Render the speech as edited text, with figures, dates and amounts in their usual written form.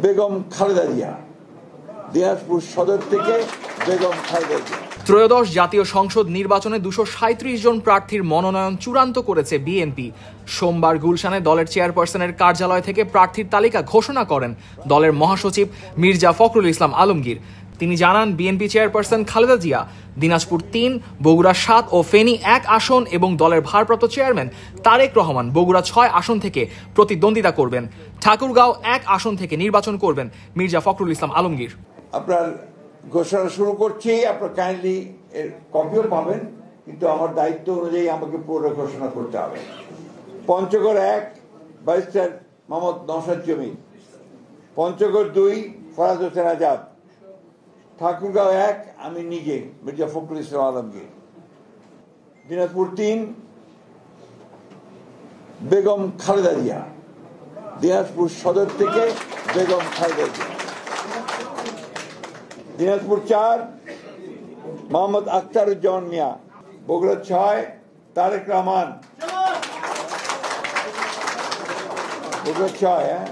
বেগম খালেদা জিয়া, দিনাজপুর সদর থেকে বেগম খালেদা জিয়া। ত্রয়োদশ জাতীয় সংসদ নির্বাচনে 237 জন প্রার্থীর মনোনয়ন চূড়ান্ত করেছে বিএনপি। সোমবার গুলশানে দলের চেয়ারপারসনের কার্যালয় থেকে প্রার্থীর তালিকা ঘোষণা করেন দলের মহাসচিব মির্জা ফখরুল ইসলাম আলমগীর। তিনি জানান, বিএনপি চেয়ারপারসন খালেদা জিয়া দিনাজপুর 3, বগুড়া 7 ও ফেনী 1 আসন এবং দলের ভারপ্রাপ্ত চেয়ারম্যান তারেক রহমান বগুড়া 6 আসন থেকে প্রতিদ্বন্দ্বিতা করবেন। ঠাকুরগাঁও 1 আসন থেকে নির্বাচন করবেন মির্জা ফখরুল ইসলাম আলমগীর। আপনার ঘোষণা শুরু করছি, আপনার কাইন্ডলি এর কপিও পাবেন, কিন্তু আমার দায়িত্ব অনুযায়ী আমাকে পুরো ঘোষণা করতে হবে। পঞ্চগড় 1 ব্যারিস্টার মোহাম্মদ নওশাদ জমির, পঞ্চগড় 2 ফরাজ হোসেন আজাদ, ঠাকুরগাঁও 1 আমি নিজে মির্জা ফখরুল ইসলাম আলমগীর, দিনাজপুর 3 বেগম খালেদা জিয়া, দিনাজপুর সদর থেকে বেগম খালেদা জিয়া, দিনাজপুর 4 মোহাম্মদ আখতারুজ্জামান মিয়া, বগুড়া 6 তারেক রহমান, বগুড়া 6